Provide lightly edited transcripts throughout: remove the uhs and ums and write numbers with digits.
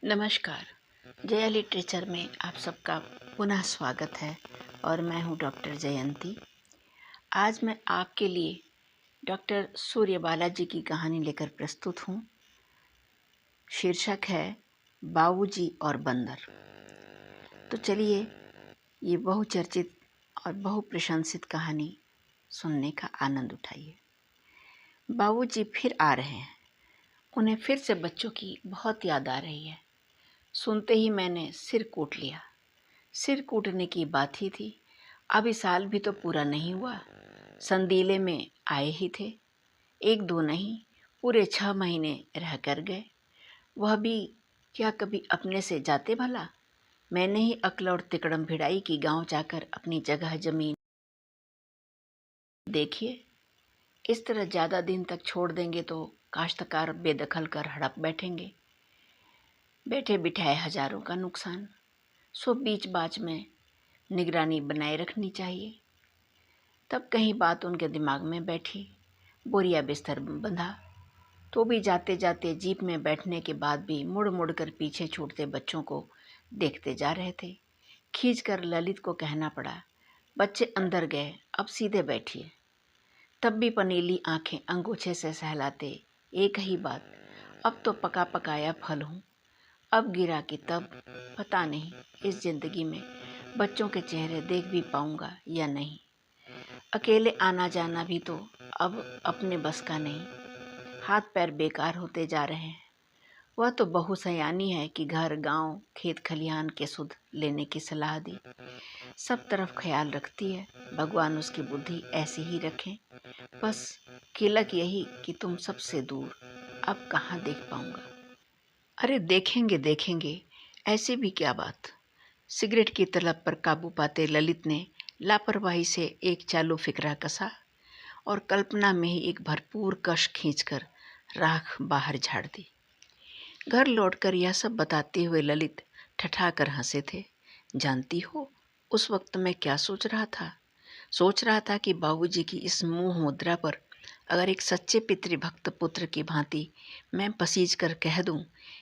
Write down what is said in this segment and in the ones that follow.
नमस्कार। जया लिटरेचर में आप सबका पुनः स्वागत है और मैं हूँ डॉक्टर जयंती। आज मैं आपके लिए डॉक्टर सूर्य बालाजी की कहानी लेकर प्रस्तुत हूँ। शीर्षक है बाबूजी और बंदर। तो चलिए ये बहुचर्चित और बहुप्रशंसित कहानी सुनने का आनंद उठाइए। बाबूजी फिर आ रहे हैं। उन्हें फिर से बच्चों की बहुत याद आ रही है। सुनते ही मैंने सिर कूट लिया। सिर कूटने की बात ही थी। अभी साल भी तो पूरा नहीं हुआ। संदीले में आए ही थे। 1-2 नहीं, पूरे 6 महीने रह कर गए। वह भी क्या कभी अपने से जाते भला? मैंने ही अक्ल और तिकड़म भिड़ाई कि गांव जाकर अपनी जगह जमीन देखिए। इस तरह ज़्यादा दिन तक छोड़ देंगे तो काश्तकार बेदखल कर हड़प बैठेंगे। बैठे बिठाए हजारों का नुकसान। सो बीच बाच में निगरानी बनाए रखनी चाहिए। तब कहीं बात उनके दिमाग में बैठी। बोरिया बिस्तर बंधा तो भी जाते जाते जीप में बैठने के बाद भी मुड़ मुड़ कर पीछे छूटते बच्चों को देखते जा रहे थे। खींच कर ललित को कहना पड़ा, बच्चे अंदर गए, अब सीधे बैठिए। तब भी पनीली आंखें अंगूछे से सहलाते एक ही बात, अब तो पका पकाया फल हूँ। अब गिरा कि तब पता नहीं इस जिंदगी में बच्चों के चेहरे देख भी पाऊंगा या नहीं। अकेले आना जाना भी तो अब अपने बस का नहीं। हाथ पैर बेकार होते जा रहे हैं। वह तो बहू सयानी है कि घर गांव खेत खलिहान के सुध लेने की सलाह दी। सब तरफ ख्याल रखती है। भगवान उसकी बुद्धि ऐसी ही रखें। बस किलक यही कि तुम सबसे दूर, अब कहाँ देख पाऊंगा। अरे देखेंगे देखेंगे, ऐसी भी क्या बात। सिगरेट की तलब पर काबू पाते ललित ने लापरवाही से एक चालू फिक्रा कसा और कल्पना में ही एक भरपूर कश खींचकर राख बाहर झाड़ दी। घर लौटकर यह सब बताते हुए ललित ठठाकर हंसे थे। जानती हो उस वक्त मैं क्या सोच रहा था? सोच रहा था कि बाबूजी की इस मुंह मुद्रा पर अगर एक सच्चे पितृभक्त पुत्र की भांति मैं पसीज कर कह दूं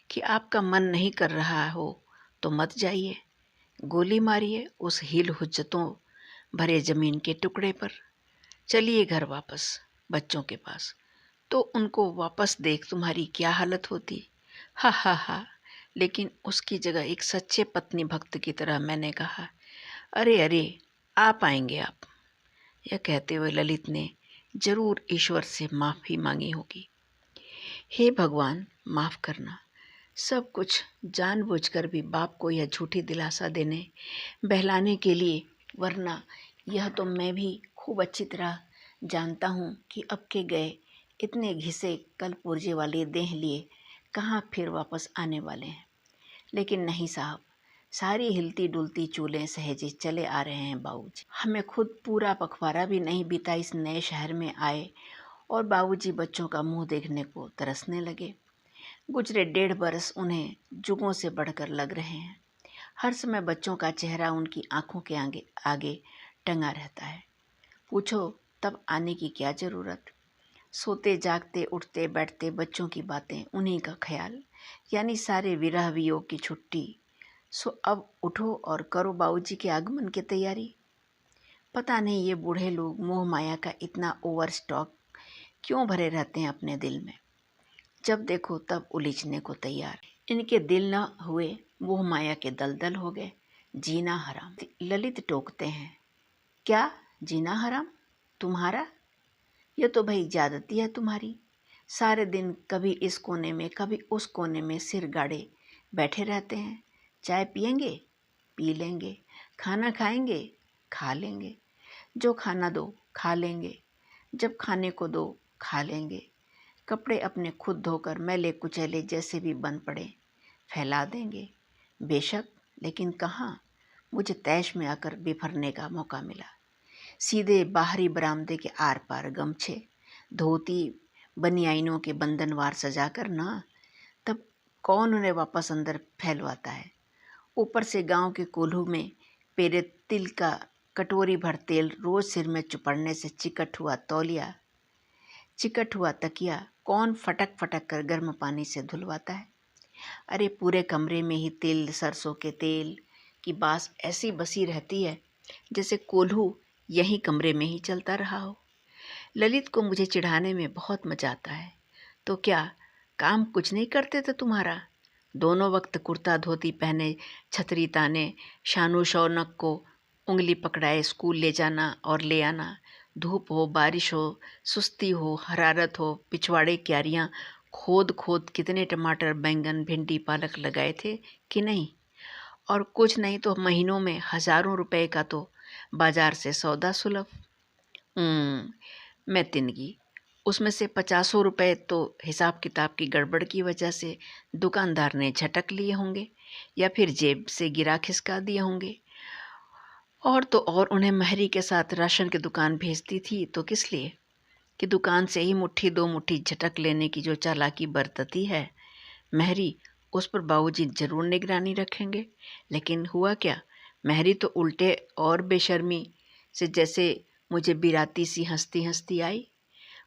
कि आपका मन नहीं कर रहा हो तो मत जाइए, गोली मारिए उस हील हुज्जतों भरे जमीन के टुकड़े पर। चलिए घर वापस बच्चों के पास, तो उनको वापस देख तुम्हारी क्या हालत होती। हा हा हा। लेकिन उसकी जगह एक सच्चे पत्नी भक्त की तरह मैंने कहा, अरे अरे आप आएंगे आप। यह कहते हुए ललित ने जरूर ईश्वर से माफ़ी मांगी होगी। हे भगवान माफ़ करना। सब कुछ जानबूझकर भी बाप को यह झूठी दिलासा देने बहलाने के लिए, वरना यह तो मैं भी खूब अच्छी तरह जानता हूँ कि अब के गए इतने घिसे कल पुर्जे वाली देह लिए कहाँ फिर वापस आने वाले हैं। लेकिन नहीं साहब, सारी हिलती डुलती चूलें सहेजे चले आ रहे हैं बाबूजी। हमें खुद पूरा पखवाड़ा भी नहीं बीता इस नए शहर में आए और बाबूजी बच्चों का मुंह देखने को तरसने लगे। गुजरे 1.5 बरस उन्हें जुगों से बढ़कर लग रहे हैं। हर समय बच्चों का चेहरा उनकी आंखों के आगे आगे टंगा रहता है। पूछो तब आने की क्या ज़रूरत। सोते जागते उठते बैठते बच्चों की बातें, उन्हीं का ख्याल, यानी सारे विरह वियोग की छुट्टी। सो अब उठो और करो बाबूजी के आगमन की तैयारी। पता नहीं ये बूढ़े लोग मोह माया का इतना ओवर स्टॉक क्यों भरे रहते हैं अपने दिल में। जब देखो तब उलीझने को तैयार। इनके दिल न हुए मोह माया के दलदल हो गए। जीना हराम। ललित टोकते हैं, क्या जीना हराम तुम्हारा? यह तो भाई ज्यादती है तुम्हारी। सारे दिन कभी इस कोने में कभी उस कोने में सिर गाड़े बैठे रहते हैं। चाय पिएंगे, पी लेंगे। खाना खाएंगे, खा लेंगे। जो खाना दो खा लेंगे। जब खाने को दो खा लेंगे। कपड़े अपने खुद धोकर मैले कुचैले जैसे भी बन पड़े फैला देंगे। बेशक, लेकिन कहाँ मुझे तैश में आकर बिफरने का मौका मिला। सीधे बाहरी बरामदे के आर पार गमछे धोती बनियाइनों के बंधनवार सजाकर ना, तब कौन उन्हें वापस अंदर फैलवाता है। ऊपर से गांव के कोल्हू में पेरे तिल का कटोरी भर तेल रोज सिर में चुपड़ने से चिकट हुआ तौलिया, चिकट हुआ तकिया कौन फटक फटक कर गर्म पानी से धुलवाता है। अरे पूरे कमरे में ही तिल सरसों के तेल की बास ऐसी बसी रहती है जैसे कोल्हू यहीं कमरे में ही चलता रहा हो। ललित को मुझे चिढ़ाने में बहुत मजा आता है। तो क्या काम कुछ नहीं करते थे तुम्हारा? दोनों वक्त कुर्ता धोती पहने, छतरी ताने, शानो शौनक को उंगली पकड़ाए स्कूल ले जाना और ले आना। धूप हो, बारिश हो, सुस्ती हो, हरारत हो, पिछवाड़े क्यारियाँ खोद खोद कितने टमाटर, बैंगन, भिंडी, पालक लगाए थे कि नहीं? और कुछ नहीं तो महीनों में हज़ारों रुपए का तो बाजार से सौदा सुलभ। मैं तिनगी। उसमें से 50 रुपए तो हिसाब किताब की गड़बड़ की वजह से दुकानदार ने झटक लिए होंगे या फिर जेब से गिरा खिसका दिए होंगे। और तो और उन्हें महरी के साथ राशन की दुकान भेजती थी तो किस लिए? कि दुकान से ही मुट्ठी दो मुट्ठी झटक लेने की जो चालाकी बरतती है महरी, उस पर बाबूजी जरूर निगरानी रखेंगे। लेकिन हुआ क्या? महरी तो उल्टे और बेशर्मी से जैसे मुझे बिराती सी हंसती हंसती आई।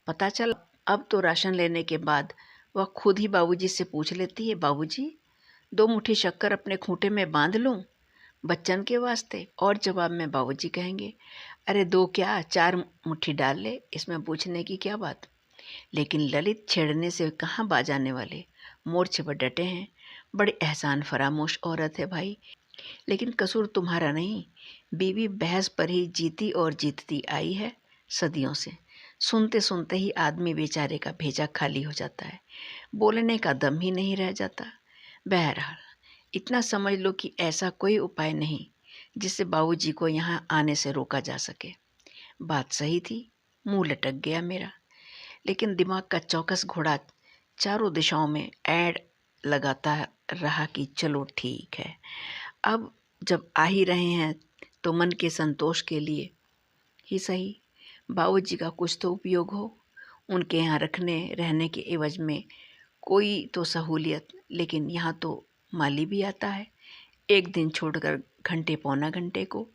पता चल अब तो राशन लेने के बाद वह खुद ही बाबूजी से पूछ लेती है, बाबूजी 2 मुट्ठी शक्कर अपने खूंटे में बांध लूं बच्चन के वास्ते? और जवाब में बाबूजी कहेंगे, अरे 2 क्या 4 मुट्ठी डाल ले, इसमें पूछने की क्या बात। लेकिन ललित छेड़ने से कहाँ बाज आने वाले, मोर्चे पर डटे हैं। बड़ी एहसान फरामोश औरत है भाई। लेकिन कसूर तुम्हारा नहीं, बीवी बहस पर ही जीती और जीतती आई है सदियों से। सुनते सुनते ही आदमी बेचारे का भेजा खाली हो जाता है, बोलने का दम ही नहीं रह जाता। बहरहाल इतना समझ लो कि ऐसा कोई उपाय नहीं जिससे बाबूजी को यहाँ आने से रोका जा सके। बात सही थी, मुंह लटक गया मेरा। लेकिन दिमाग का चौकस घोड़ा चारों दिशाओं में ऐड लगाता रहा कि चलो ठीक है, अब जब आ ही रहे हैं तो मन के संतोष के लिए ही सही बाबूजी का कुछ तो उपयोग हो। उनके यहाँ रखने रहने के एवज में कोई तो सहूलियत। लेकिन यहाँ तो माली भी आता है, एक दिन छोड़कर घंटे पौना घंटे को।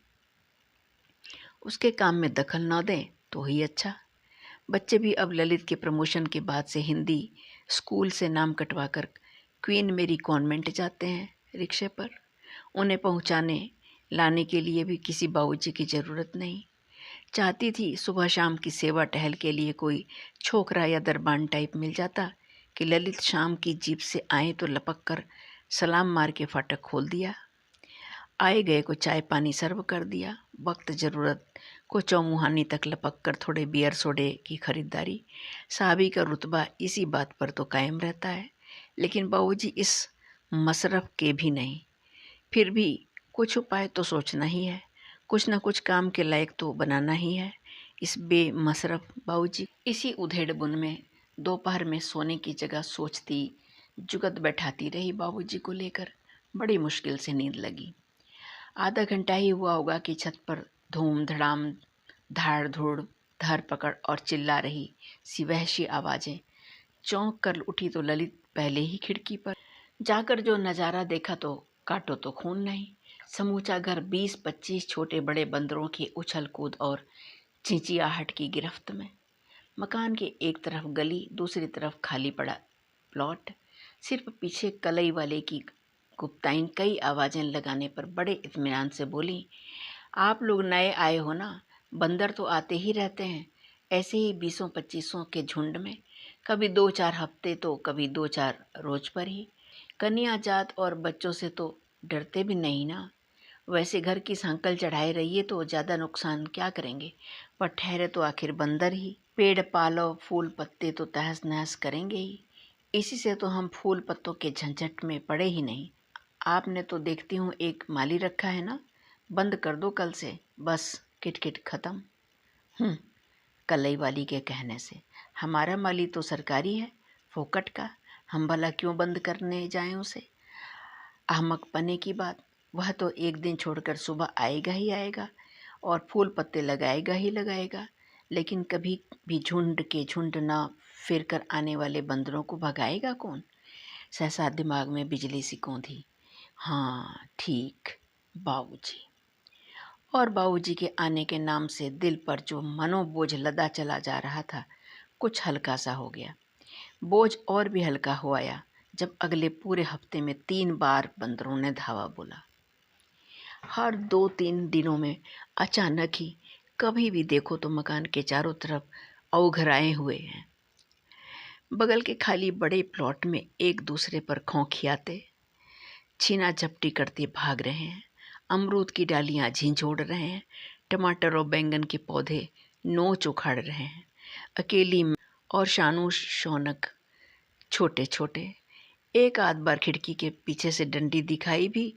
उसके काम में दखल न दें तो ही अच्छा। बच्चे भी अब ललित के प्रमोशन के बाद से हिंदी स्कूल से नाम कटवाकर क्वीन मेरी कॉन्वेंट जाते हैं रिक्शे पर। उन्हें पहुंचाने लाने के लिए भी किसी बाबूजी की ज़रूरत नहीं। चाहती थी सुबह शाम की सेवा टहल के लिए कोई छोकरा या दरबान टाइप मिल जाता कि ललित शाम की जीप से आए तो लपक कर सलाम मार के फाटक खोल दिया, आए गए को चाय पानी सर्व कर दिया, वक्त ज़रूरत को चौमुहानी तक लपक कर थोड़े बियर सोडे की खरीदारी। साहबी का रुतबा इसी बात पर तो कायम रहता है। लेकिन बाबूजी इस मसरफ के भी नहीं। फिर भी कुछ उपाय तो सोचना ही है, कुछ न कुछ काम के लायक तो बनाना ही है इस बेमसरफ बाबूजी। इसी उधेड़ बुन में दोपहर में सोने की जगह सोचती जुगत बैठाती रही बाबूजी को लेकर। बड़ी मुश्किल से नींद लगी। आधा घंटा ही हुआ होगा कि छत पर धूम धड़ाम धाड़ धूड़ धर पकड़ और चिल्ला रही सी वहशी आवाज़ें। चौंक कर उठी तो ललित पहले ही खिड़की पर जाकर जो नज़ारा देखा तो काटो तो खून नहीं। समूचा घर 20-25 छोटे बड़े बंदरों की उछल कूद और चिंचियाहट की गिरफ्त में। मकान के एक तरफ गली, दूसरी तरफ खाली पड़ा प्लॉट। सिर्फ पीछे कलई वाले की गुप्ताइन कई आवाज़ें लगाने पर बड़े इत्मीनान से बोली, आप लोग नए आए हो ना, बंदर तो आते ही रहते हैं, ऐसे ही 20-25 के झुंड में, कभी 2-4 हफ्ते तो कभी 2-4 रोज पर ही। कन्या जात और बच्चों से तो डरते भी नहीं ना। वैसे घर की सांकल चढ़ाए रहिए तो ज़्यादा नुकसान क्या करेंगे, पर ठहरे तो आखिर बंदर ही। पेड़ पालो फूल पत्ते तो तहस नहस करेंगे ही। इसी से तो हम फूल पत्तों के झंझट में पड़े ही नहीं। आपने तो देखती हूँ एक माली रखा है ना, बंद कर दो कल से, बस किटकिट ख़त्म। कलई वाली के कहने से हमारा माली तो सरकारी है, फोकट का, हम भला क्यों बंद करने जाएं उसे। अहमकपने की बात, वह तो एक दिन छोड़कर सुबह आएगा ही आएगा और फूल पत्ते लगाएगा ही लगाएगा। लेकिन कभी भी झुंड के झुंड ना फिर कर आने वाले बंदरों को भगाएगा कौन। सहसा दिमाग में बिजली सी कौंधी। हाँ ठीक, बाबूजी। और बाबूजी के आने के नाम से दिल पर जो मनोबोझ लदा चला जा रहा था कुछ हल्का सा हो गया। बोझ और भी हल्का हो आया जब अगले पूरे हफ्ते में 3 बार बंदरों ने धावा बोला। हर 2-3 दिनों में अचानक ही कभी भी देखो तो मकान के चारों तरफ अवघराए हुए हैं। बगल के खाली बड़े प्लॉट में एक दूसरे पर खौंखियाते, छीना झपटी करते भाग रहे हैं। अमरूद की डालियां झिंझोड़ रहे हैं। टमाटर और बैंगन के पौधे नोच उखाड़ रहे हैं। अकेली और शानू शौनक छोटे छोटे। एक आध बार खिड़की के पीछे से डंडी दिखाई भी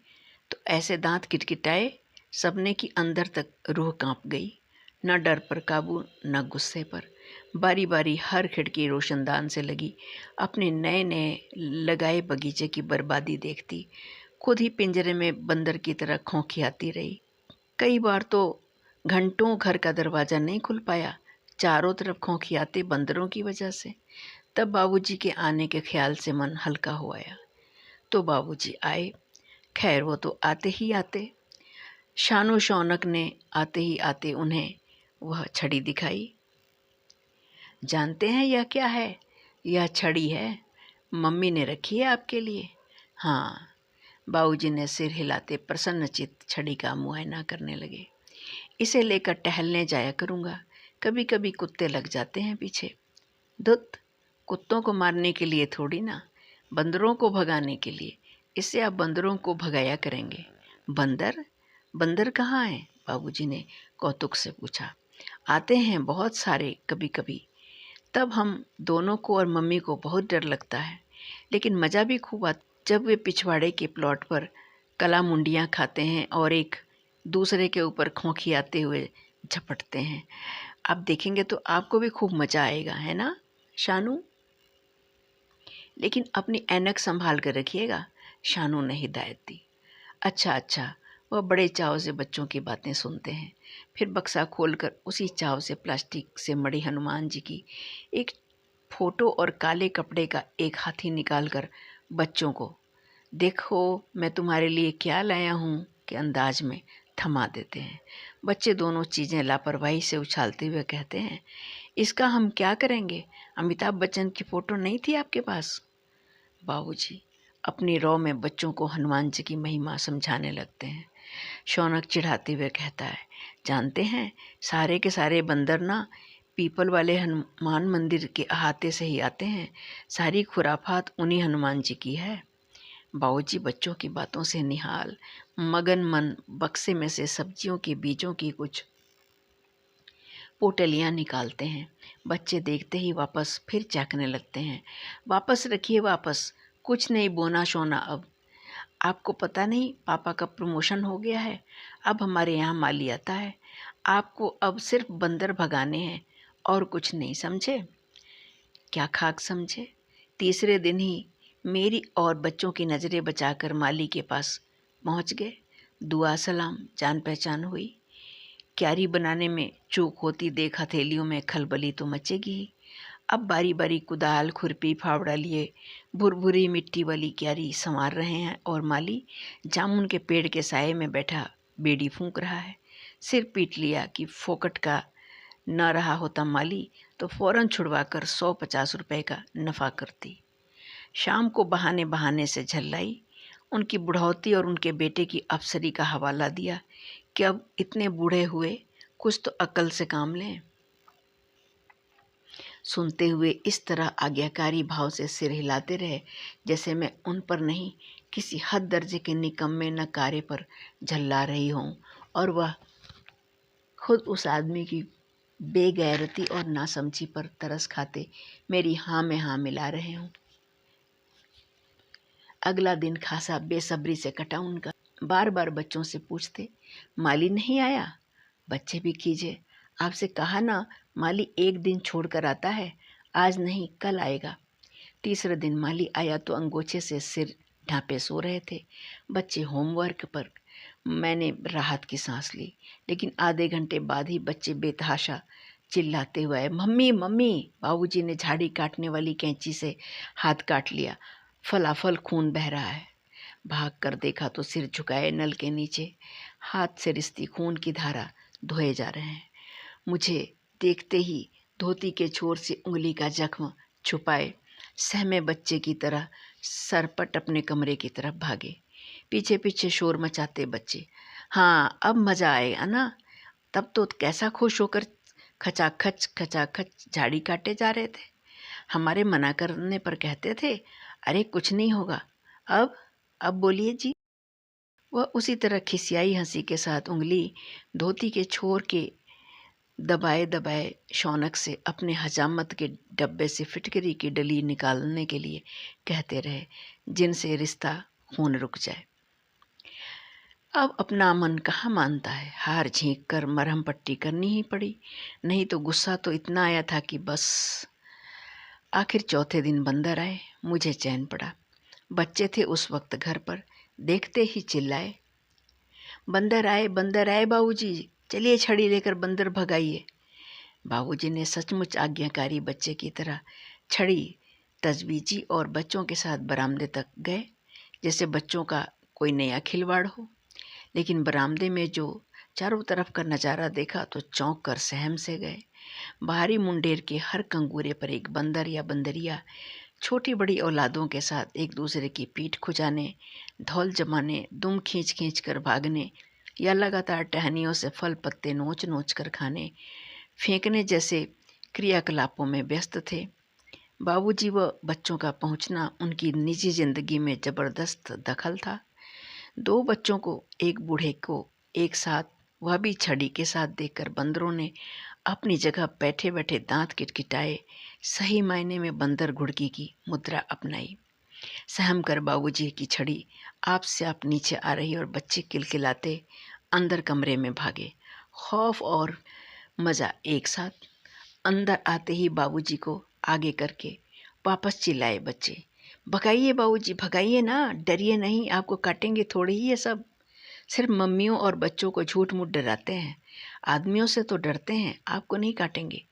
तो ऐसे दांत किटकिटाए सबने की अंदर तक रूह कांप गई। न डर पर काबू न गुस्से पर। बारी बारी हर खिड़की रोशनदान से लगी अपने नए नए लगाए बगीचे की बर्बादी देखती, खुद ही पिंजरे में बंदर की तरह खौंखियाती रही। कई बार तो घंटों घर का दरवाज़ा नहीं खुल पाया, चारों तरफ खौंखियाते बंदरों की वजह से। तब बाबूजी के आने के ख्याल से मन हल्का हो आया। तो बाबूजी आए। खैर वो तो आते ही आते। शानो शौनक ने आते ही आते उन्हें वह छड़ी दिखाई। जानते हैं यह क्या है? यह छड़ी है, मम्मी ने रखी है आपके लिए। हाँ, बाबूजी ने सिर हिलाते प्रसन्नचित्त छड़ी का मुआयना करने लगे। इसे लेकर टहलने जाया करूँगा। कभी कभी कुत्ते लग जाते हैं पीछे। धुत, कुत्तों को मारने के लिए थोड़ी ना, बंदरों को भगाने के लिए। इससे आप बंदरों को भगाया करेंगे। बंदर? बंदर कहाँ हैं? बाबूजी ने कौतुक से पूछा। आते हैं बहुत सारे कभी कभी। तब हम दोनों को और मम्मी को बहुत डर लगता है, लेकिन मज़ा भी खूब आता जब वे पिछवाड़े के प्लॉट पर कला मुंडियाँ खाते हैं और एक दूसरे के ऊपर खौंखियाते हुए झपटते हैं। आप देखेंगे तो आपको भी खूब मज़ा आएगा, है ना शानू? लेकिन अपनी ऐनक संभाल कर रखिएगा, शानू ने हिदायत दी। अच्छा अच्छा, वह बड़े चाव से बच्चों की बातें सुनते हैं। फिर बक्सा खोलकर उसी चाव से प्लास्टिक से मढ़ी हनुमान जी की एक फोटो और काले कपड़े का एक हाथी निकालकर बच्चों को, देखो मैं तुम्हारे लिए क्या लाया हूँ के अंदाज में थमा देते हैं। बच्चे दोनों चीज़ें लापरवाही से उछालते हुए कहते हैं, इसका हम क्या करेंगे? अमिताभ बच्चन की फ़ोटो नहीं थी आपके पास? बाबूजी अपनी रौ में बच्चों को हनुमान जी की महिमा समझाने लगते हैं। शौनक चिढ़ाते हुए कहता है, जानते हैं सारे के सारे बंदर ना पीपल वाले हनुमान मंदिर के अहाते से ही आते हैं। सारी खुराफात उन्हीं हनुमान जी की है। बाबूजी बच्चों की बातों से निहाल मगन मन बक्से में से सब्जियों के बीजों की कुछ पोटलियाँ निकालते हैं। बच्चे देखते ही वापस फिर चाकने लगते हैं। वापस रखिए वापस, कुछ नहीं बोना शोना अब। आपको पता नहीं पापा का प्रमोशन हो गया है, अब हमारे यहाँ माली आता है। आपको अब सिर्फ बंदर भगाने हैं और कुछ नहीं, समझे? क्या खाक समझे? तीसरे दिन ही मेरी और बच्चों की नज़रें बचाकर माली के पास पहुँच गए। दुआ सलाम, जान पहचान हुई। क्यारी बनाने में चूक होती देख हथेलियों में खलबली तो मचेगी ही। अब बारी बारी कुदाल खुरपी फावड़ा लिए भुरभुरी मिट्टी वाली क्यारी संवार रहे हैं और माली जामुन के पेड़ के साये में बैठा बेड़ी फूंक रहा है। सिर पीट लिया कि फोकट का न रहा होता माली तो फौरन छुड़वाकर 150 रुपए का नफ़ा करती। शाम को बहाने बहाने से झल्लाई, उनकी बुढ़ौती और उनके बेटे की अफसरी का हवाला दिया कि अब इतने बूढ़े हुए, कुछ तो अक्ल से काम लें। सुनते हुए इस तरह आज्ञाकारी भाव से सिर हिलाते रहे जैसे मैं उन पर नहीं किसी हद दर्जे के निकम्मे नकारे पर झल्ला रही हूँ और वह खुद उस आदमी की बेगैरती और नासमझी पर तरस खाते मेरी हाँ में हाँ मिला रहे हूँ। अगला दिन खासा बेसब्री से कटा उनका। बार बार बच्चों से पूछते, माली नहीं आया? बच्चे भी खीजे, आपसे कहा ना माली एक दिन छोड़कर आता है, आज नहीं कल आएगा। तीसरे दिन माली आया तो अंगोछे से सिर ढांपे सो रहे थे। बच्चे होमवर्क पर। मैंने राहत की सांस ली, लेकिन आधे घंटे बाद ही बच्चे बेतहाशा चिल्लाते हुए आए, मम्मी मम्मी। बाबूजी ने झाड़ी काटने वाली कैंची से हाथ काट लिया। फलाफल खून बह रहा है। भाग कर देखा तो सिर झुकाए नल के नीचे हाथ से रिसती खून की धारा धोए जा रहे हैं। मुझे देखते ही धोती के छोर से उंगली का जख्म छुपाए सहमे बच्चे की तरह सरपट अपने कमरे की तरफ भागे। पीछे पीछे शोर मचाते बच्चे। हाँ, अब मज़ा आएगा ना। तब तो कैसा खुश होकर खचाखच खचाखच झाड़ी काटे जा रहे थे। हमारे मना करने पर कहते थे, अरे कुछ नहीं होगा। अब बोलिए जी। वह उसी तरह खिसियाई हंसी के साथ उंगली धोती के छोर के दबाए दबाए शौनक से अपने हजामत के डब्बे से फिटकरी की डली निकालने के लिए कहते रहे, जिनसे रिश्ता खून रुक जाए। अब अपना मन कहाँ मानता है। हार झींक कर मरहम पट्टी करनी ही पड़ी, नहीं तो गुस्सा तो इतना आया था कि बस। आखिर चौथे दिन बंदर आए, मुझे चैन पड़ा। बच्चे थे उस वक्त घर पर, देखते ही चिल्लाए, बंदर आए बाबूजी, चलिए छड़ी लेकर बंदर भगाइए। बाबूजी ने सचमुच आज्ञाकारी बच्चे की तरह छड़ी तजवीजी और बच्चों के साथ बरामदे तक गए, जैसे बच्चों का कोई नया खिलवाड़ हो। लेकिन बरामदे में जो चारों तरफ का नज़ारा देखा तो चौंक कर सहम से गए। बाहरी मुंडेर के हर कंगूरे पर एक बंदर या बंदरिया छोटी बड़ी औलादों के साथ एक दूसरे की पीठ खुजाने, धौल जमाने, दुम खींच खींच कर भागने या लगातार टहनियों से फल पत्ते नोच नोच कर खाने, फेंकने जैसे क्रियाकलापों में व्यस्त थे। बाबूजी व बच्चों का पहुंचना उनकी निजी जिंदगी में ज़बरदस्त दखल था। दो बच्चों को, एक बूढ़े को एक साथ, वह भी छड़ी के साथ देखकर बंदरों ने अपनी जगह बैठे बैठे दांत किटकिटाए, सही मायने में बंदर घुड़की की मुद्रा अपनाई। सहम कर बाबूजी की छड़ी आपसे आप नीचे आ रही और बच्चे किलकिलाते अंदर कमरे में भागे। खौफ और मज़ा एक साथ। अंदर आते ही बाबूजी को आगे करके वापस चिल्लाए बच्चे, भगाइए बाबूजी, भगाइए ना, डरिए नहीं, आपको काटेंगे थोड़ी ही ये सब। सिर्फ मम्मियों और बच्चों को झूठ मूठ डराते हैं, आदमियों से तो डरते हैं, आपको नहीं काटेंगे।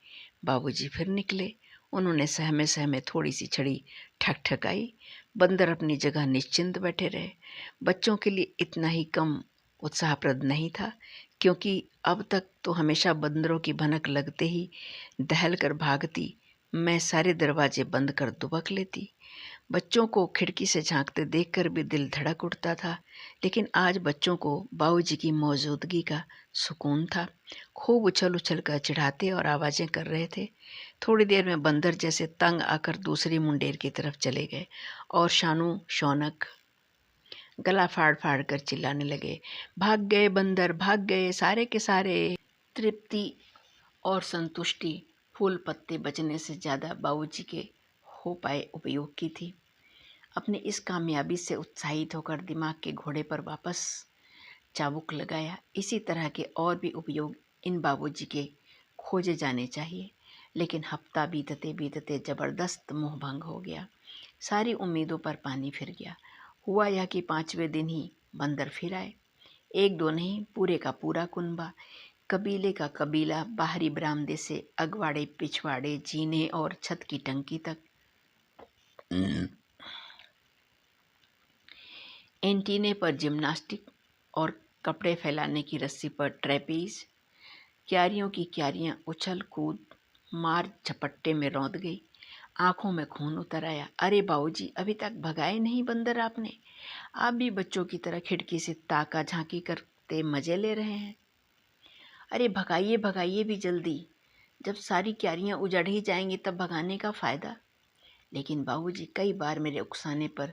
बाबूजी फिर निकले। उन्होंने सहमे सहमे थोड़ी सी छड़ी ठकठकाई। बंदर अपनी जगह निश्चिंत बैठे रहे। बच्चों के लिए इतना ही कम उत्साहप्रद नहीं था, क्योंकि अब तक तो हमेशा बंदरों की भनक लगते ही दहल कर भागती, मैं सारे दरवाजे बंद कर दुबक लेती। बच्चों को खिड़की से झांकते देखकर भी दिल धड़क उठता था। लेकिन आज बच्चों को बाबूजी की मौजूदगी का सुकून था। खूब उछल उछल कर चिढ़ाते और आवाज़ें कर रहे थे। थोड़ी देर में बंदर जैसे तंग आकर दूसरी मुंडेर की तरफ चले गए और शानू शौनक गला फाड़ फाड़ कर चिल्लाने लगे, भाग गए बंदर, भाग गए सारे के सारे। तृप्ति और संतुष्टि फूल पत्ते बचने से ज़्यादा बाबूजी के हो पाए उपयोग की थी। अपनी इस कामयाबी से उत्साहित होकर दिमाग के घोड़े पर वापस चाबुक लगाया। इसी तरह के और भी उपयोग इन बाबूजी के खोजे जाने चाहिए। लेकिन हफ्ता बीतते बीतते ज़बरदस्त मोहभंग हो गया। सारी उम्मीदों पर पानी फिर गया। हुआ यह कि 5वें दिन ही बंदर फिर आए। एक दो नहीं, पूरे का पूरा कुनबा, कबीले का कबीला, बाहरी बरामदे से अगवाड़े पिछवाड़े, जीने और छत की टंकी तक, एंटीने पर जिम्नास्टिक और कपड़े फैलाने की रस्सी पर ट्रेपीज, क्यारियों की क्यारियां उछल कूद मार झपट्टे में रौंद गई। आंखों में खून उतर आया। अरे बाबूजी, अभी तक भगाए नहीं बंदर आपने? आप भी बच्चों की तरह खिड़की से ताका झांकी करते मजे ले रहे हैं। अरे भगाइए भगाइए भी जल्दी, जब सारी क्यारियां उजड़ ही जाएंगी तब भगाने का फ़ायदा। लेकिन बाबूजी कई बार मेरे उकसाने पर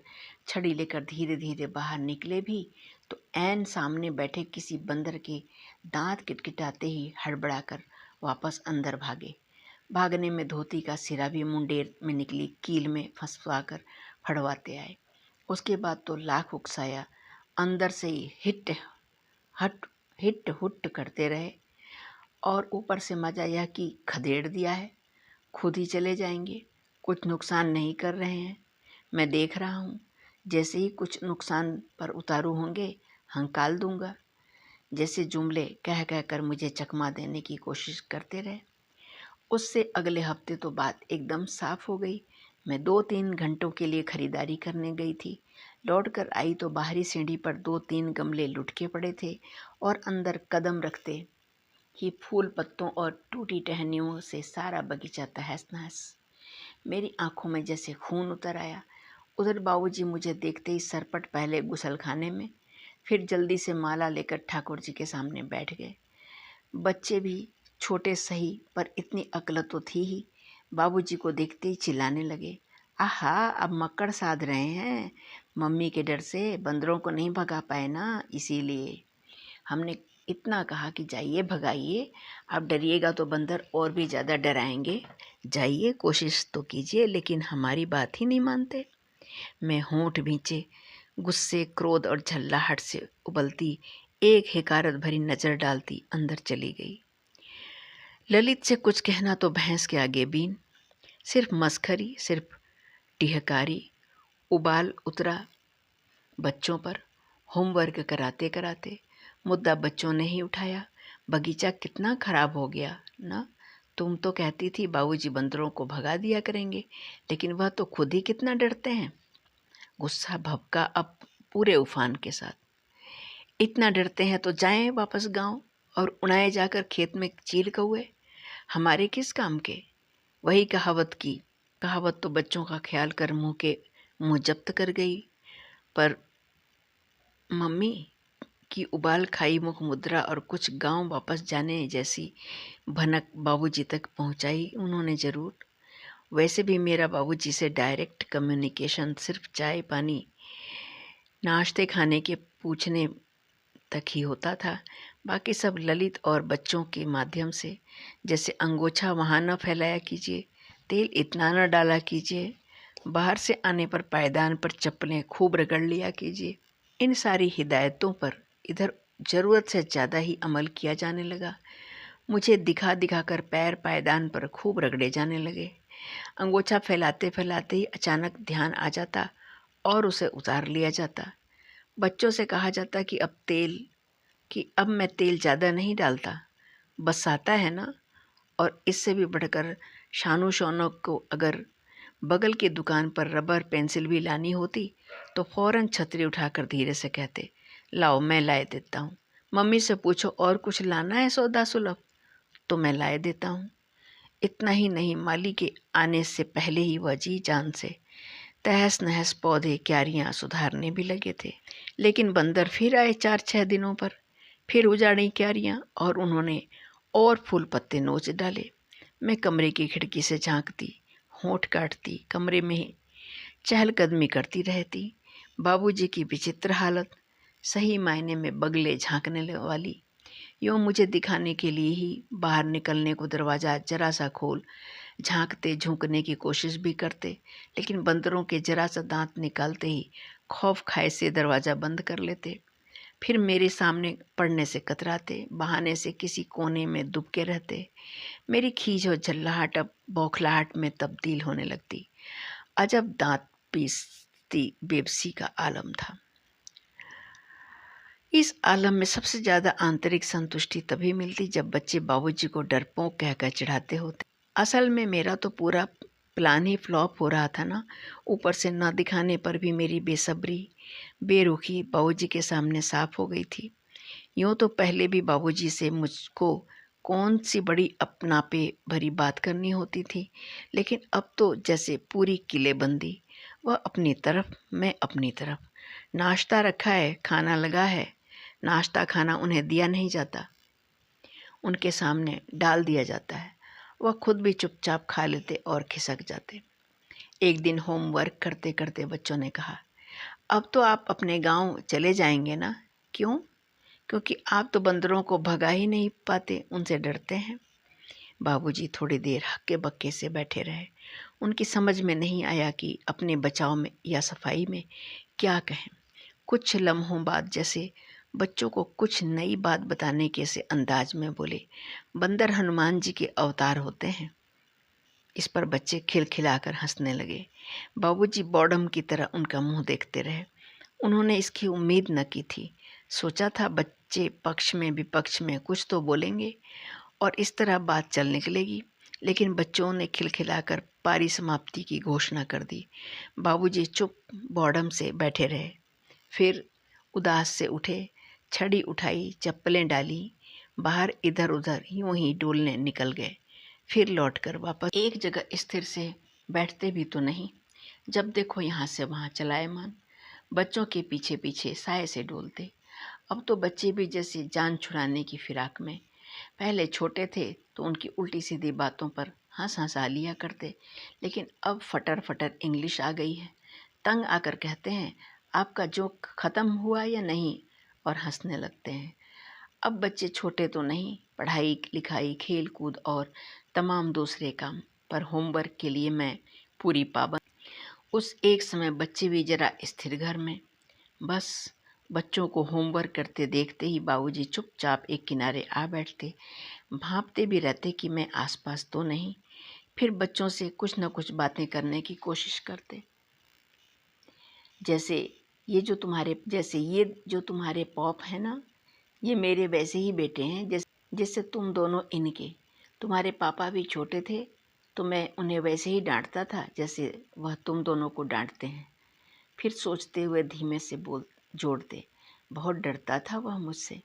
छड़ी लेकर धीरे धीरे बाहर निकले भी तो ऐन सामने बैठे किसी बंदर के दांत किटकिटाते ही हड़बड़ाकर वापस अंदर भागे। भागने में धोती का सिरा भी मुंडेर में निकली कील में फंसवाकर फड़वाते आए। उसके बाद तो लाख उकसाया, अंदर से ही हिट हुट करते रहे। और ऊपर से मजा यह कि खदेड़ दिया है, खुद ही चले जाएंगे, कुछ नुकसान नहीं कर रहे हैं, मैं देख रहा हूँ। जैसे ही कुछ नुकसान पर उतारू होंगे हंकाल दूंगा। जैसे जुमले कह कह कर मुझे चकमा देने की कोशिश करते रहे। उससे अगले हफ्ते तो बात एकदम साफ हो गई। मैं 2-3 घंटों के लिए खरीदारी करने गई थी। लौट कर आई तो बाहरी सीढ़ी पर 2-3 गमले लुढ़के पड़े थे और अंदर कदम रखते ही फूल पत्तों और टूटी टहनियों से सारा बगीचा तहस नहस। मेरी आंखों में जैसे खून उतर आया। उधर बाबूजी मुझे देखते ही सरपट पहले गुसलखाने में, फिर जल्दी से माला लेकर ठाकुर जी के सामने बैठ गए। बच्चे भी छोटे सही पर इतनी अक्ल तो थी ही, बाबूजी को देखते ही चिल्लाने लगे, आहा अब मक्कड़ साध रहे हैं, मम्मी के डर से बंदरों को नहीं भगा पाए ना, इसीलिए हमने इतना कहा कि जाइए भगाइए, आप डरिएगा तो बंदर और भी ज़्यादा डराएंगे, जाइए कोशिश तो कीजिए, लेकिन हमारी बात ही नहीं मानते। मैं होंठ भींचे गुस्से, क्रोध और झल्लाहट से उबलती एक हिकारत भरी नज़र डालती अंदर चली गई। ललित से कुछ कहना तो भैंस के आगे बीन, सिर्फ मस्खरी, सिर्फ टिहकारी। उबाल उतरा बच्चों पर। होमवर्क कराते कराते मुद्दा बच्चों ने ही उठाया, बगीचा कितना खराब हो गया ना, तुम तो कहती थी बाबूजी बंदरों को भगा दिया करेंगे, लेकिन वह तो खुद ही कितना डरते हैं। गुस्सा भभका अब पूरे उफान के साथ। इतना डरते हैं तो जाएं वापस गांव और उड़ाए जाकर खेत में चील कौए, हमारे किस काम के। वही कहावत तो बच्चों का ख्याल कर मुंह जब्त कर गई, पर मम्मी की उबाल खाई मुख मुद्रा और कुछ गांव वापस जाने जैसी भनक बाबूजी तक पहुंचाई उन्होंने ज़रूर। वैसे भी मेरा बाबूजी से डायरेक्ट कम्युनिकेशन सिर्फ चाय पानी नाश्ते खाने के पूछने तक ही होता था, बाकी सब ललित और बच्चों के माध्यम से। जैसे अंगोछा वहाँ न फैलाया कीजिए, तेल इतना न डाला कीजिए, बाहर से आने पर पायदान पर चप्पलें खूब रगड़ लिया कीजिए। इन सारी हिदायतों पर इधर ज़रूरत से ज़्यादा ही अमल किया जाने लगा। मुझे दिखा दिखा कर पैर पायदान पर खूब रगड़े जाने लगे। अंगोछा फैलाते फैलाते ही अचानक ध्यान आ जाता और उसे उतार लिया जाता। बच्चों से कहा जाता कि अब मैं तेल ज़्यादा नहीं डालता, बस आता है ना। और इससे भी बढ़कर शानू शौनक को अगर बगल की दुकान पर रबर पेंसिल भी लानी होती तो फ़ौरन छतरी उठाकर धीरे से कहते, लाओ मैं लाए देता हूँ। मम्मी से पूछो और कुछ लाना है सौदा सुलभ, तो मैं लाए देता हूँ। इतना ही नहीं, माली के आने से पहले ही वह जी जान से तहस नहस पौधे क्यारियाँ सुधारने भी लगे थे। लेकिन बंदर फिर आए 4-6 दिनों पर, फिर उजाड़ी क्यारियाँ और उन्होंने और फूल पत्ते नोच डाले। मैं कमरे की खिड़की से झांकती, होंठ काटती, कमरे में ही चहलकदमी करती रहती। बाबूजी की विचित्र हालत, सही मायने में बगले झांकने वाली। यूँ मुझे दिखाने के लिए ही बाहर निकलने को दरवाज़ा जरा सा खोल झांकते झोंकने की कोशिश भी करते, लेकिन बंदरों के जरा सा दांत निकालते ही खौफ खाए से दरवाज़ा बंद कर लेते। फिर मेरे सामने पड़ने से कतराते, बहाने से किसी कोने में दुबके रहते। मेरी खीज और झल्लाहट अब बौखलाहट में तब्दील होने लगती। अजब दांत पीसती बेबसी का आलम था। इस आलम में सबसे ज़्यादा आंतरिक संतुष्टि तभी मिलती जब बच्चे बाबूजी को डरपोक कहकर चिढ़ाते होते। असल में मेरा तो पूरा प्लान ही फ्लॉप हो रहा था ना, ऊपर से ना दिखाने पर भी मेरी बेसब्री बेरुखी बाबूजी के सामने साफ हो गई थी। यूँ तो पहले भी बाबूजी से मुझको कौन सी बड़ी अपनापे भरी बात करनी होती थी, लेकिन अब तो जैसे पूरी किलेबंदी, वह अपनी तरफ मैं अपनी तरफ। नाश्ता रखा है, खाना लगा है, नाश्ता खाना उन्हें दिया नहीं जाता, उनके सामने डाल दिया जाता है। वह खुद भी चुपचाप खा लेते और खिसक जाते। एक दिन होमवर्क करते करते बच्चों ने कहा, अब तो आप अपने गांव चले जाएंगे ना? क्यों? क्योंकि आप तो बंदरों को भगा ही नहीं पाते, उनसे डरते हैं। बाबूजी थोड़ी देर हक्के बक्के से बैठे रहे। उनकी समझ में नहीं आया कि अपने बचाव में या सफाई में क्या कहें। कुछ लम्हों बाद जैसे बच्चों को कुछ नई बात बताने के से अंदाज में बोले, बंदर हनुमान जी के अवतार होते हैं। इस पर बच्चे खिलखिलाकर हंसने लगे। बाबूजी बॉर्डम की तरह उनका मुंह देखते रहे। उन्होंने इसकी उम्मीद न की थी। सोचा था बच्चे पक्ष में विपक्ष में कुछ तो बोलेंगे और इस तरह बात चल निकलेगी, लेकिन बच्चों ने खिलखिलाकर पारी समाप्ति की घोषणा कर दी। बाबूजी चुप बॉर्डम से बैठे रहे, फिर उदास से उठे, छड़ी उठाई, चप्पलें डाली, बाहर इधर उधर यूं ही डोलने निकल गए। फिर लौटकर वापस एक जगह स्थिर से बैठते भी तो नहीं, जब देखो यहाँ से वहाँ चलायमान, बच्चों के पीछे पीछे साए से डोलते। अब तो बच्चे भी जैसे जान छुड़ाने की फिराक में। पहले छोटे थे तो उनकी उल्टी सीधी बातों पर हंस हंसा लिया करते, लेकिन अब फटर फटर इंग्लिश आ गई है। तंग आकर कहते हैं, आपका जोक ख़त्म हुआ या नहीं, और हंसने लगते हैं। अब बच्चे छोटे तो नहीं, पढ़ाई लिखाई, खेल कूद और तमाम दूसरे काम पर होमवर्क के लिए मैं पूरी पाबंद। उस एक समय बच्चे भी जरा स्थिर घर में। बस बच्चों को होमवर्क करते देखते ही बाबूजी चुपचाप एक किनारे आ बैठते, भांपते भी रहते कि मैं आसपास तो नहीं। फिर बच्चों से कुछ न कुछ बातें करने की कोशिश करते, जैसे ये जो तुम्हारे पॉप है ना, ये मेरे वैसे ही बेटे हैं जैसे तुम दोनों इनके। तुम्हारे पापा भी छोटे थे तो मैं उन्हें वैसे ही डांटता था जैसे वह तुम दोनों को डांटते हैं। फिर सोचते हुए धीमे से बोल जोड़ते, बहुत डरता था वह मुझसे।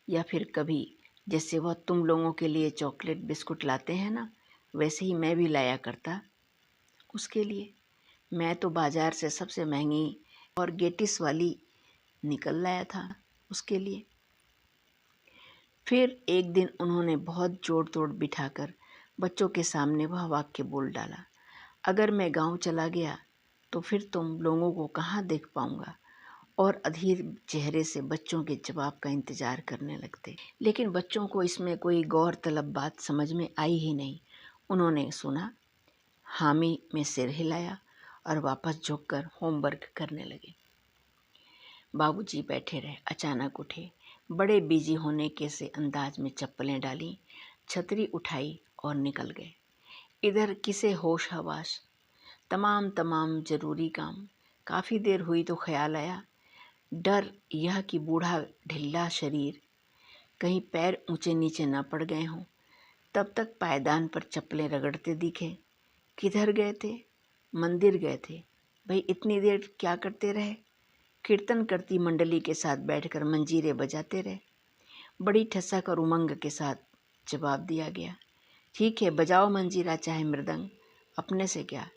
या फिर कभी जैसे वह तुम लोगों के लिए चॉकलेट बिस्कुट लाते हैं ना, वैसे ही मैं भी लाया करता उसके लिए। मैं तो बाजार से सबसे महंगी और गेटिस वाली निकल लाया था उसके लिए। फिर एक दिन उन्होंने बहुत जोड़ तोड़ बिठाकर बच्चों के सामने वह वाक्य बोल डाला, अगर मैं गांव चला गया तो फिर तुम लोगों को कहाँ देख पाऊंगा। और अधीर चेहरे से बच्चों के जवाब का इंतजार करने लगते, लेकिन बच्चों को इसमें कोई गौरतलब बात समझ में आई ही नहीं। उन्होंने सुना, हामी में सिर हिलाया और वापस झुककर होमवर्क करने लगे। बाबूजी बैठे रहे, अचानक उठे, बड़े बिजी होने के से अंदाज में चप्पलें डाली, छतरी उठाई और निकल गए। इधर किसे होश हवास, तमाम जरूरी काम। काफ़ी देर हुई तो ख्याल आया, डर यह कि बूढ़ा ढिल्ला शरीर, कहीं पैर ऊंचे नीचे न पड़ गए हों। तब तक पायदान पर चप्पलें रगड़ते दिखे। किधर गए थे? मंदिर गए थे। भाई इतनी देर क्या करते रहे? कीर्तन करती मंडली के साथ बैठकर मंजीरे बजाते रहे। बड़ी ठसक और उमंग के साथ जवाब दिया गया, ठीक है बजाओ मंजीरा चाहे मृदंग, अपने से क्या।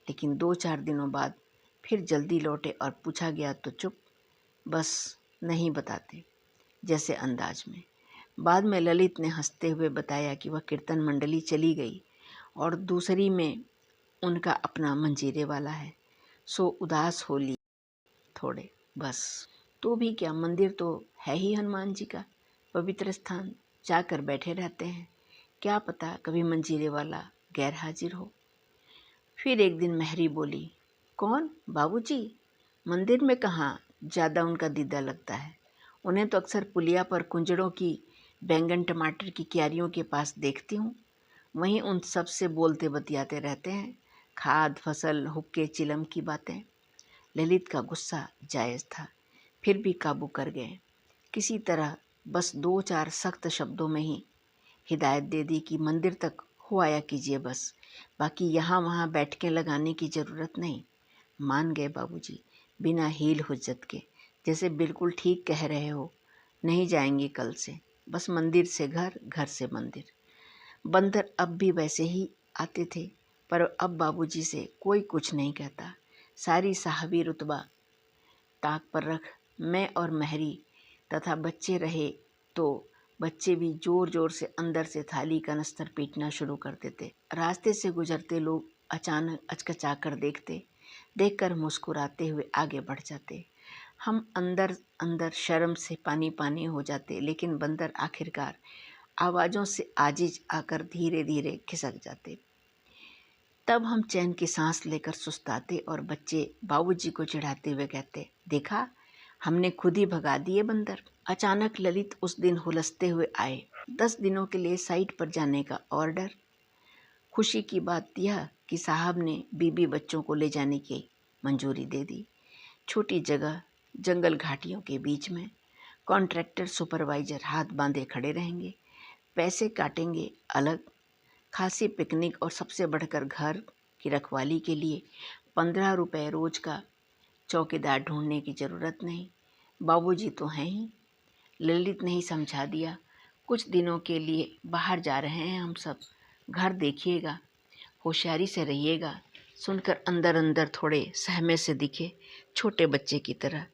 लेकिन 2-4 दिनों बाद फिर जल्दी लौटे और पूछा गया तो चुप, बस नहीं बताते जैसे अंदाज में। बाद में ललित ने हंसते हुए बताया कि वह कीर्तन मंडली चली गई और दूसरी में उनका अपना मंजीरे वाला है, सो उदास हो ली थोड़े बस। तो भी क्या, मंदिर तो है ही हनुमान जी का पवित्र स्थान, जाकर बैठे रहते हैं। क्या पता कभी मंजीरे वाला गैर हाजिर हो। फिर एक दिन महरी बोली, कौन? बाबूजी? मंदिर में कहाँ ज़्यादा उनका दीदा लगता है। उन्हें तो अक्सर पुलिया पर कुंजड़ों की, बैंगन टमाटर की क्यारियों के पास देखती हूँ। वहीं उन सब से बोलते बतियाते रहते हैं, खाद फसल हुक्के चिलम की बातें। ललित का गुस्सा जायज़ था, फिर भी काबू कर गए। किसी तरह बस 2-4 सख्त शब्दों में ही हिदायत दे दी कि मंदिर तक हो आया कीजिए बस, बाकी यहाँ वहाँ बैठकें लगाने की ज़रूरत नहीं। मान गए बाबूजी बिना हील हुज्जत के, जैसे बिल्कुल ठीक कह रहे हो। नहीं जाएंगे कल से, बस मंदिर से घर, घर से मंदिर। बंदर अब भी वैसे ही आते थे, पर अब बाबूजी से कोई कुछ नहीं कहता। सारी साहबी रुतबा ताक पर रख मैं और महरी तथा बच्चे रहे तो बच्चे भी जोर जोर से अंदर से थाली का नस्तर पीटना शुरू कर देते। रास्ते से गुजरते लोग अचानक अचकचाकर देखकर मुस्कुराते हुए आगे बढ़ जाते। हम अंदर अंदर शर्म से पानी पानी हो जाते, लेकिन बंदर आखिरकार आवाज़ों से आजिज आकर धीरे धीरे खिसक जाते। तब हम चैन की सांस लेकर सुस्ताते और बच्चे बाबूजी को चिढ़ाते हुए कहते, देखा हमने खुद ही भगा दिए बंदर। अचानक ललित उस दिन हुलसते हुए आए, 10 दिनों के लिए साइट पर जाने का ऑर्डर। खुशी की बात यह कि साहब ने बीबी बच्चों को ले जाने की मंजूरी दे दी। छोटी जगह, जंगल घाटियों के बीच में। कॉन्ट्रैक्टर सुपरवाइजर हाथ बांधे खड़े रहेंगे, पैसे काटेंगे अलग। खासी पिकनिक और सबसे बढ़कर घर की रखवाली के लिए 15 रुपये रोज का चौकीदार ढूंढने की ज़रूरत नहीं। बाबूजी तो हैं ही। ललित ने ही समझा दिया, कुछ दिनों के लिए बाहर जा रहे हैं हम सब, घर देखिएगा, होशियारी से रहिएगा, सुनकर अंदर अंदर थोड़े सहमे से दिखे, छोटे बच्चे की तरह।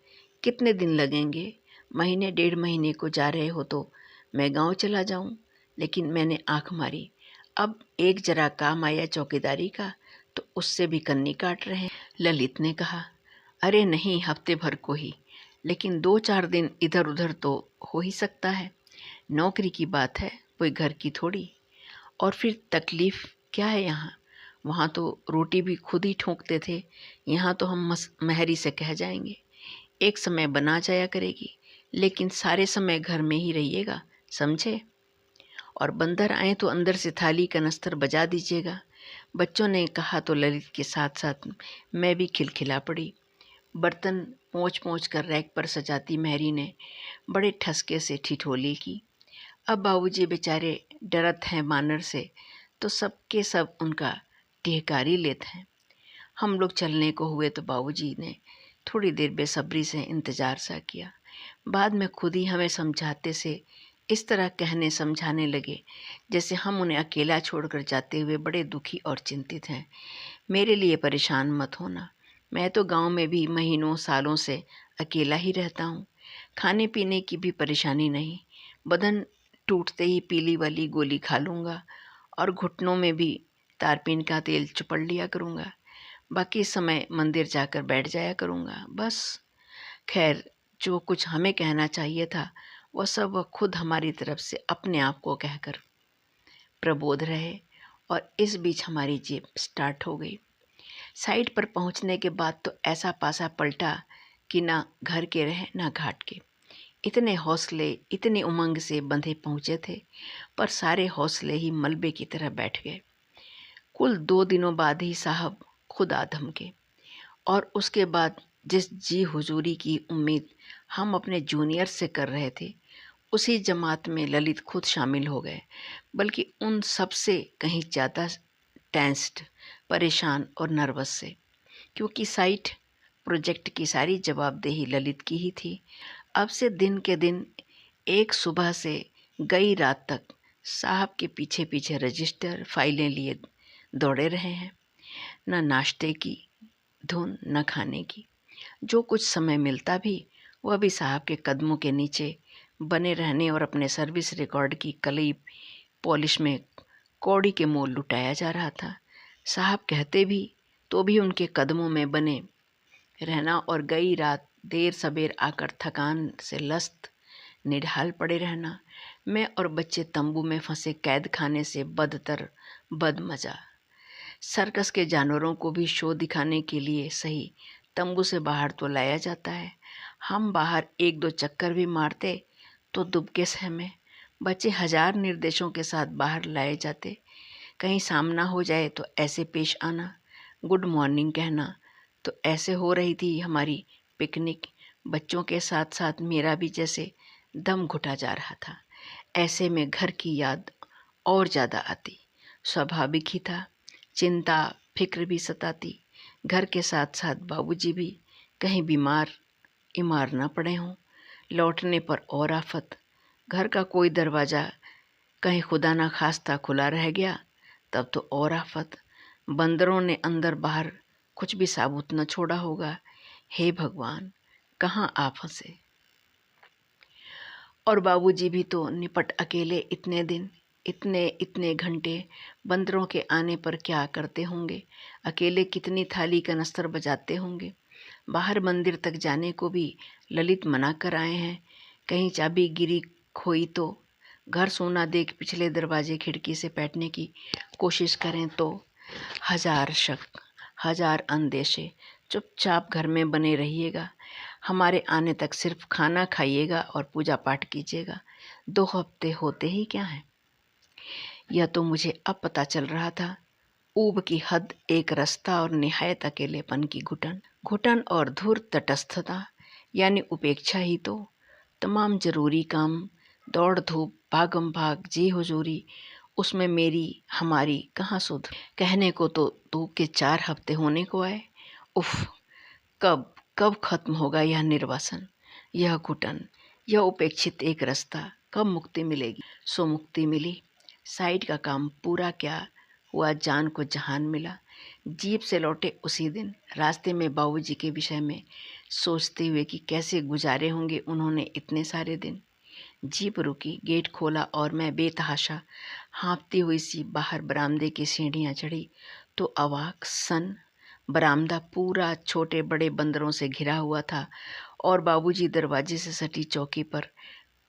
कितने दिन लगेंगे? महीने 1.5 महीने को जा रहे हो तो मैं गांव चला जाऊं। लेकिन मैंने आंख मारी। अब एक जरा काम आया चौकीदारी का तो उससे भी कन्नी काट रहे हैं। ललित ने कहा, अरे नहीं, हफ्ते भर को ही, लेकिन 2-4 दिन इधर उधर तो हो ही सकता है। नौकरी की बात है, कोई घर की थोड़ी। और फिर तकलीफ क्या है यहाँ? वहाँ तो रोटी भी खुद ही ठोंकते थे, यहाँ तो हम महरी से कह जाएंगे। एक समय बना जाया करेगी, लेकिन सारे समय घर में ही रहिएगा, समझे? और बंदर आए तो अंदर से थाली का नस्तर बजा दीजिएगा। बच्चों ने कहा तो ललित के साथ साथ मैं भी खिलखिला पड़ी। बर्तन पोंछ पोंछ कर रैक पर सजाती महरी ने बड़े ठसके से ठिठोली की। अब बाबूजी बेचारे डरत हैं बानर से, तो सबके सब उनका टेहकारी लेते हैं। हम लोग चलने को हुए तो बाबूजी ने थोड़ी देर बेसब्री से इंतज़ार सा किया। बाद में खुद ही हमें समझाते से इस तरह कहने समझाने लगे जैसे हम उन्हें अकेला छोड़कर जाते हुए बड़े दुखी और चिंतित हैं। मेरे लिए परेशान मत होना, मैं तो गांव में भी महीनों सालों से अकेला ही रहता हूँ। खाने पीने की भी परेशानी नहीं, बदन टूटते ही पीली वाली गोली खा लूँगा और घुटनों में भी तारपीन का तेल चुपड़ लिया करूँगा। बाकी समय मंदिर जाकर बैठ जाया करूँगा, बस। खैर, जो कुछ हमें कहना चाहिए था वह सब वह खुद हमारी तरफ से अपने आप को कहकर प्रबोध रहे। और इस बीच हमारी जीप स्टार्ट हो गई। साइड पर पहुंचने के बाद तो ऐसा पासा पलटा कि ना घर के रहे ना घाट के। इतने हौसले इतनी उमंग से बंधे पहुंचे थे, पर सारे हौसले ही मलबे की तरह बैठ गए। कुल 2 दिनों बाद ही साहब खुद आ धमके। और उसके बाद जिस जी हुजूरी की उम्मीद हम अपने जूनियर से कर रहे थे, उसी जमात में ललित खुद शामिल हो गए, बल्कि उन सब से कहीं ज़्यादा टेंस्ड, परेशान और नर्वस से, क्योंकि साइट प्रोजेक्ट की सारी जवाबदेही ललित की ही थी। अब से दिन के दिन, एक सुबह से गई रात तक साहब के पीछे पीछे रजिस्टर फाइलें लिए दौड़े रहे हैं। न नाश्ते की धुन न खाने की। जो कुछ समय मिलता भी वह भी साहब के कदमों के नीचे बने रहने और अपने सर्विस रिकॉर्ड की कलई पॉलिश में कौड़ी के मोल लुटाया जा रहा था। साहब कहते भी तो भी उनके कदमों में बने रहना और गई रात देर सबेर आकर थकान से लस्त निढाल पड़े रहना। मैं और बच्चे तंबू में फंसे कैद खाने से बदतर बदमजा। सर्कस के जानवरों को भी शो दिखाने के लिए सही तंबू से बाहर तो लाया जाता है। हम बाहर 1-2 चक्कर भी मारते तो दुबके सहमे। बच्चे 1000 निर्देशों के साथ बाहर लाए जाते। कहीं सामना हो जाए तो ऐसे पेश आना, गुड मॉर्निंग कहना। तो ऐसे हो रही थी हमारी पिकनिक। बच्चों के साथ साथ मेरा भी जैसे दम घुटा जा रहा था। ऐसे में घर की याद और ज़्यादा आती, स्वाभाविक ही था। चिंता फिक्र भी सताती। घर के साथ साथ बाबूजी भी कहीं बीमार इमार न पड़े हों। लौटने पर और आफत। घर का कोई दरवाज़ा कहीं खुदा ना खास्ता खुला रह गया तब तो और आफत। बंदरों ने अंदर बाहर कुछ भी साबुत न छोड़ा होगा। हे भगवान, कहाँ आ फंसे। और बाबूजी भी तो निपट अकेले इतने दिन, इतने इतने घंटे बंदरों के आने पर क्या करते होंगे। अकेले कितनी थाली का नस्तर बजाते होंगे। बाहर मंदिर तक जाने को भी ललित मना कर आए हैं। कहीं चाबी गिरी खोई तो। घर सोना देख पिछले दरवाजे खिड़की से बैठने की कोशिश करें तो 1000 शक, 1000 अंदेशे। चुपचाप घर में बने रहिएगा। हमारे आने तक सिर्फ खाना खाइएगा और पूजा पाठ कीजिएगा। 2 हफ्ते होते ही क्या हैं। यह तो मुझे अब पता चल रहा था। ऊब की हद, एक रास्ता और निहायत अकेलेपन की घुटन। घुटन और धूर्त तटस्थता यानी उपेक्षा ही तो। तमाम जरूरी काम, दौड़ धूप, भागम भाग, जी हुजूरी, उसमें मेरी हमारी कहाँ सुध। कहने को तो 2 के 4 हफ्ते होने को आए। उफ, कब कब खत्म होगा यह निर्वासन, यह घुटन, यह उपेक्षित एक रास्ता। कब मुक्ति मिलेगी। सो मुक्ति मिली। साइड का काम पूरा क्या हुआ, जान को जहान मिला। जीप से लौटे उसी दिन रास्ते में बाबूजी के विषय में सोचते हुए कि कैसे गुजारे होंगे उन्होंने इतने सारे दिन। जीप रुकी, गेट खोला और मैं बेतहाशा हाँफती हुई सी बाहर बरामदे की सीढ़ियाँ चढ़ी तो अवाक सन बरामदा पूरा छोटे बड़े बंदरों से घिरा हुआ था और बाबूजी दरवाजे से सटी चौकी पर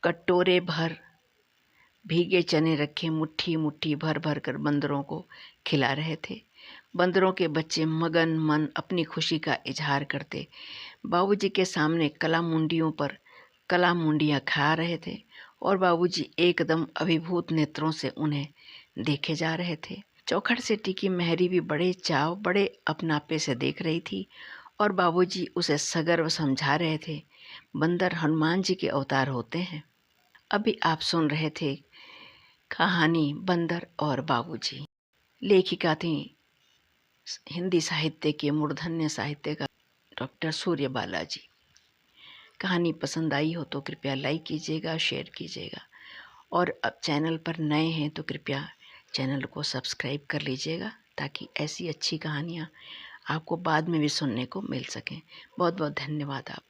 कटोरे भर भीगे चने रखे मुट्ठी मुट्ठी भर भर कर बंदरों को खिला रहे थे। बंदरों के बच्चे मगन मन अपनी खुशी का इजहार करते बाबूजी के सामने कला मुंडियों पर कला मुंडियाँ खा रहे थे और बाबूजी एकदम अभिभूत नेत्रों से उन्हें देखे जा रहे थे। चौखट से टिकी मेहरी भी बड़े चाव बड़े अपनापे से देख रही थी और बाबूजी उसे सगर्व समझा रहे थे, बंदर हनुमान जी के अवतार होते हैं। अभी आप सुन रहे थे कहानी बंदर और बाबूजी। लेखिका थी हिंदी साहित्य के मूर्धन्य साहित्यकार डॉक्टर सूर्यबाला जी। कहानी पसंद आई हो तो कृपया लाइक कीजिएगा, शेयर कीजिएगा और अब चैनल पर नए हैं तो कृपया चैनल को सब्सक्राइब कर लीजिएगा ताकि ऐसी अच्छी कहानियाँ आपको बाद में भी सुनने को मिल सकें। बहुत बहुत धन्यवाद आपका।